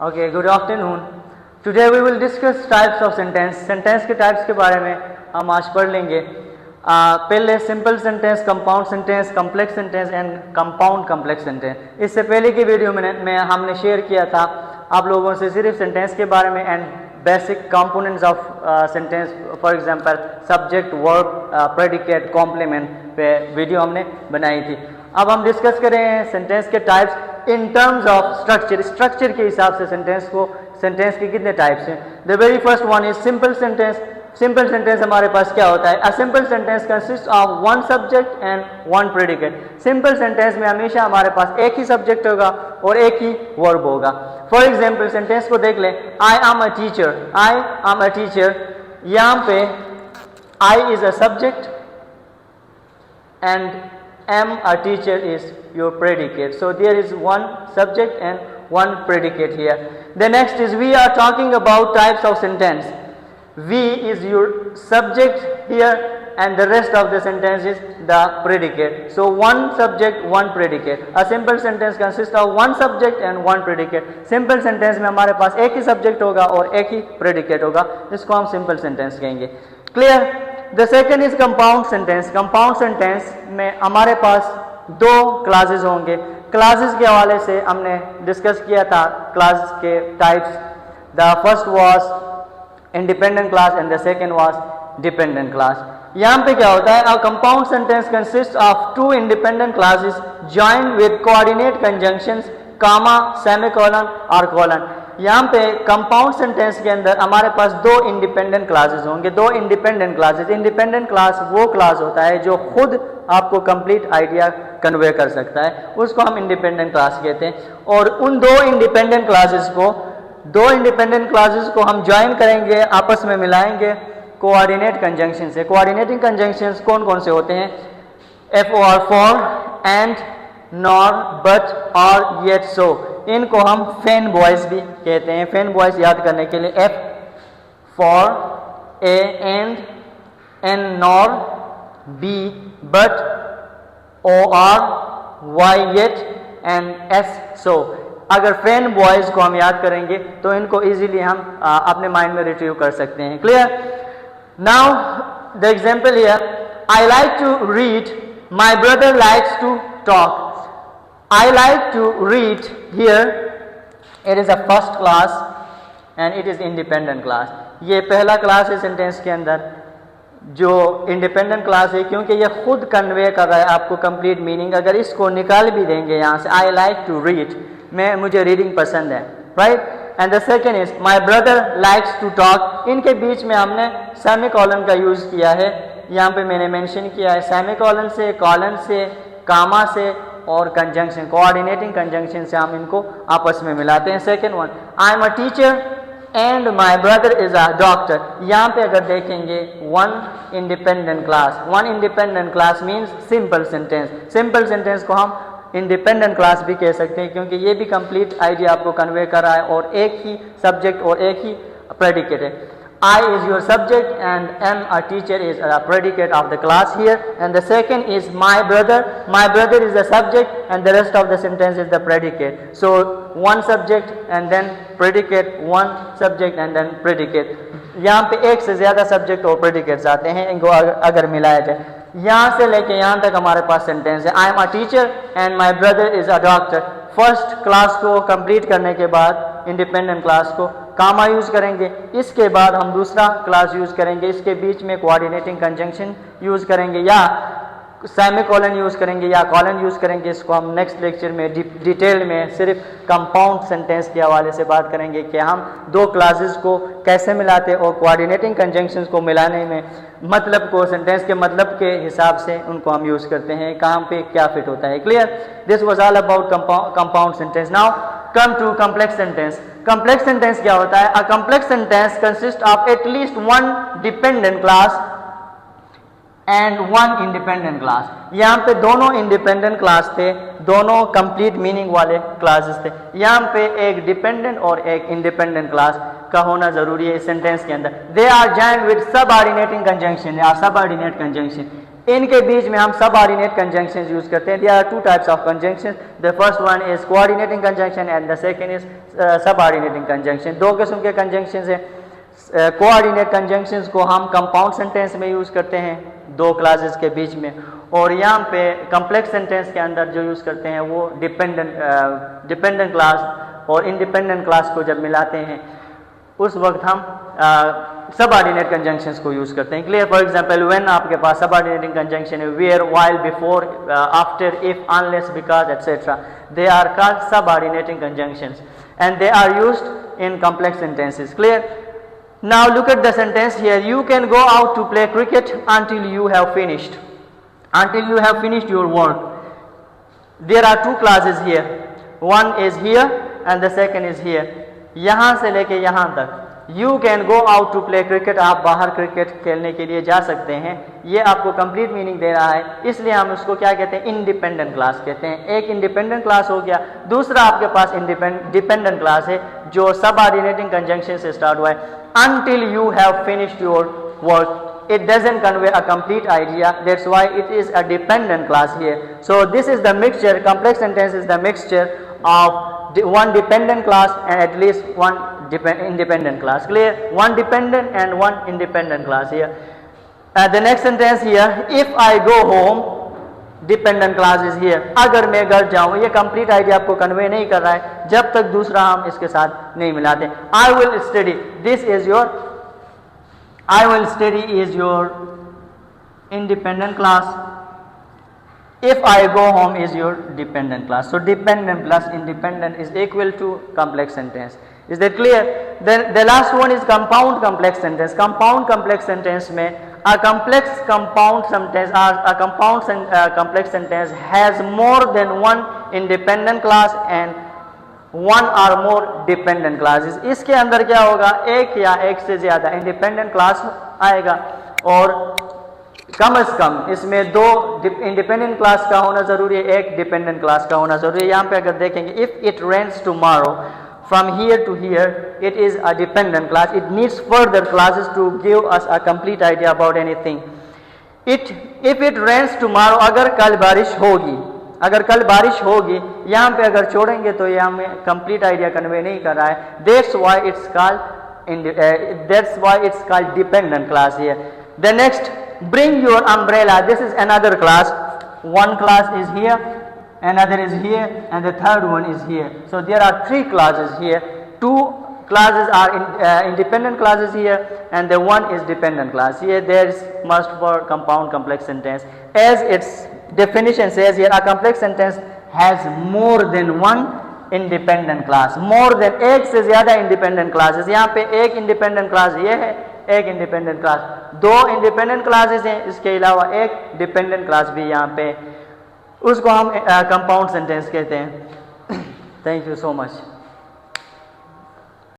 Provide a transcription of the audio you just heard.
Okay, good afternoon. Today we will discuss types of sentence. Sentence के types के बारे में हम आज पढ़ लेंगे. पहले simple sentence, compound sentence, complex sentence and compound complex sentence. इससे पहले की वीडियो में हमने शेयर किया था आप लोगों से सिर्फ सेंटेंस के बारे में and basic components of sentence, for example subject, verb, predicate, complement पे वीडियो हमने बनाई थी. अब हम डिस्कस करें सेंटेंस के types in terms of structure. Structure के हिसाब से सेंटेंस के कितने टाइप्स हैं. The very first one is simple sentence. Simple sentence हमारे पास क्या होता है? A simple sentence consist of one subject and one predicate. Simple sentence में हमेशा हमारे पास एक ही सब्जेक्ट होगा और एक ही वर्ब होगा. फॉर एग्जाम्पल सेंटेंस को देख लें. I am a teacher. I am a teacher. यहाँ पे I is a subject and am a teacher is your predicate. So there is one subject and one predicate here. The next is we are talking about types of sentence. We is your subject here and the rest of the sentence is the predicate. So one subject, one predicate. A simple sentence consists of one subject and one predicate. Simple sentence में हमारे पास एक ही subject होगा और एक ही predicate होगा. इसको हम simple sentence कहेंगे. Clear? The second is compound sentence. Compound sentence में हमारे पास दो क्लासेस होंगे. क्लासेस के हवाले से हमने डिस्कस किया था क्लास के types. The first was independent clause and the second was dependent clause. यहाँ पे क्या होता है? A compound sentence consist of two independent clauses joined with coordinate conjunctions, comma, semicolon और कोलन. यहाँ पे कंपाउंड सेंटेंस के अंदर हमारे पास दो इंडिपेंडेंट क्लासेस होंगे. दो इंडिपेंडेंट क्लासेस. इंडिपेंडेंट क्लास वो क्लास होता है जो खुद आपको कंप्लीट आइडिया कन्वे कर सकता है, उसको हम इंडिपेंडेंट क्लास कहते हैं. और उन दो इंडिपेंडेंट क्लासेस को हम ज्वाइन करेंगे, आपस में मिलाएंगे कोऑर्डिनेट कंजंक्शन से. कोऑर्डिनेटिंग कंजंक्शंस कौन कौन से होते हैं? एफ और फॉर, एंड, नॉर, बट और येट, सो. इनको हम फैन बॉयज भी कहते हैं. फैन बॉयज याद करने के लिए F for, A and, N nor, B but, O or, Y yet and S so. अगर फैन बॉयज को हम याद करेंगे तो इनको इजीली हम अपने माइंड में रिट्रीव कर सकते हैं. Clear? Now the example here. I like to read, my brother likes to talk. I like to read here. It is a first class and it is independent class. ये पहला class है sentence के अंदर जो independent class है क्योंकि ये खुद कन्वे कर रहा है आपको कंप्लीट मीनिंग. अगर इसको निकाल भी देंगे यहाँ से, आई लाइक टू रीड, मुझे रीडिंग पसंद है, right. And the second is my brother likes to talk. इनके बीच में हमने सेमीकोलन का यूज किया है. यहाँ पे मैंने मेंशन किया है सेमीकोलन से, कॉलन से, कामा से और कंजंक्शन, कोऑर्डिनेटिंग कंजंक्शन से हम इनको आपस में मिलाते हैं. Second one, I am a teacher and my brother is a doctor. यहाँ पे अगर देखेंगे one independent class means simple sentence. Simple sentence को हम इंडिपेंडेंट क्लास भी कह सकते हैं क्योंकि ये भी कंप्लीट आइडिया आपको कन्वे कर रहा है और एक ही सब्जेक्ट और एक ही प्रेडिकेट है. I is your subject and am a teacher is a predicate of the class here. And the second is my brother. My brother is the subject and the rest of the sentence is the predicate. So one subject and then predicate, one subject and then predicate. यहाँ पे एक से ज़्यादा subject और predicates आते हैं. इनको अगर मिलाया जाए यहाँ से लेके यहाँ तक हमारे पास सेंटेंस है. आई am a teacher and my brother is a doctor. First class को कंप्लीट करने के बाद इंडिपेंडेंट क्लास को कामा यूज करेंगे. इसके बाद हम दूसरा क्लास यूज करेंगे. इसके बीच में कोऑर्डिनेटिंग कंजंक्शन यूज करेंगे या सेमीकोलन यूज करेंगे या कॉलन यूज करेंगे. इसको हम नेक्स्ट लेक्चर में डिटेल में सिर्फ कंपाउंड सेंटेंस के हवाले से बात करेंगे कि हम दो क्लासेस को कैसे मिलाते और कोऑर्डिनेटिंग कंजंक्शंस को मिलाने में मतलब को सेंटेंस के मतलब के हिसाब से उनको हम यूज करते हैं, कहाँ पे क्या फिट होता है. Clear? This was all about compound sentence. Now come to complex sentence. Complex sentence क्या होता है? A complex sentence consist of at least one dependent clause and one independent clause. यहाँ पे दोनों इंडिपेंडेंट क्लास थे, दोनों कंप्लीट मीनिंग वाले classes थे. यहाँ पे एक डिपेंडेंट और एक इंडिपेंडेंट क्लास का होना जरूरी है इस सेंटेंस के अंदर. They are joined with subordinating conjunction या सबऑर्डिनेट कंजंक्शन. इनके बीच में हम सब ऑर्डिनेट कंजंक्शन यूज करते हैं. There are two types of conjunction. The first one is coordinating conjunction and the second is subordinating conjunction. दो किस्म के कंजंक्शन है. कोऑर्डिनेट कंजंक्शंस को हम कंपाउंड सेंटेंस में यूज करते हैं दो क्लासेस के बीच में, और यहाँ पे कॉम्प्लेक्स सेंटेंस के अंदर जो यूज करते हैं वो डिपेंडेंट क्लास और इंडिपेंडेंट क्लास को जब मिलाते हैं उस वक्त हम सब ऑर्डिनेट कंजंक्शंस को यूज करते हैं. क्लियर. फॉर एग्जांपल व्हेन आपके पास सब ऑर्डिनेटिंग कंजंक्शन है where, while, before, after, if, unless, because etcetera, they are called subordinating conjunctions and they are used in complex sentences. Clear. Now look at the sentence here. You can go out to play cricket until you have finished. Until you have finished your work. There are two clauses here. One is here and the second is here. यहाँ से लेके यहाँ तक. You can go out to play cricket. आप बाहर cricket खेलने के लिए जा सकते हैं. ये आपको कंप्लीट मीनिंग दे रहा है, इसलिए हम उसको क्या कहते हैं, इंडिपेंडेंट क्लास कहते हैं. एक इंडिपेंडेंट क्लास हो गया. दूसरा आपके पास डिपेंडेंट क्लास है जो सब ऑर्डिनेटिंग कंजंक्शन से स्टार्ट हुआ है. Until you have finished your work, it doesn't convey a complete idea. That's why it is a dependent class here. So this is the mixture. Complex sentence is the mixture of one dependent class and at least one independent class. Clear? One dependent and one independent class here. The next sentence here, if I go home, dependent class is here. अगर मैं घर जाऊं, ये complete idea आपको convey नहीं कर रहा है जब तक दूसरा हम इसके साथ नहीं मिलाते. I will study, this is your, I will study is your independent clause. If I go home is your dependent clause. So dependent plus independent is equal to complex sentence. Is that clear? Then the last one is compound complex sentence. Compound complex sentence में a complex compound sentence or a compound complex sentence has more than one independent class and one or more dependent classes. इसके अंदर क्या होगा, एक या एक से ज्यादा independent class आएगा और कम से कम इसमें दो independent class का होना जरूरी है, एक dependent class का होना जरूरी है. यहाँ पे अगर देखेंगे if it rains tomorrow, from here to here, it is a dependent class. It needs further classes to give us a complete idea about anything. If it rains tomorrow, अगर कल बारिश होगी, अगर कल बारिश होगी, यहाँ पे अगर छोड़ेंगे तो ये हमें complete idea कन्वे नहीं कर रहा है. That's why it's called dependent class here. The next, bring your umbrella. This is another class. One class is here, another is here, and the third one is here. So there are three classes here. Two classes are independent classes here, and the one is dependent class. Here there is must for compound complex sentence. As its definition says here, a complex sentence has more than one independent class. More than, एक से ज्यादा independent classes. यहाँ पे एक independent class ये है, एक independent class. दो independent classes हैं, इसके अलावा एक dependent class भी यहाँ पे, उसको हम कंपाउंड सेंटेंस कहते हैं. Thank you so much.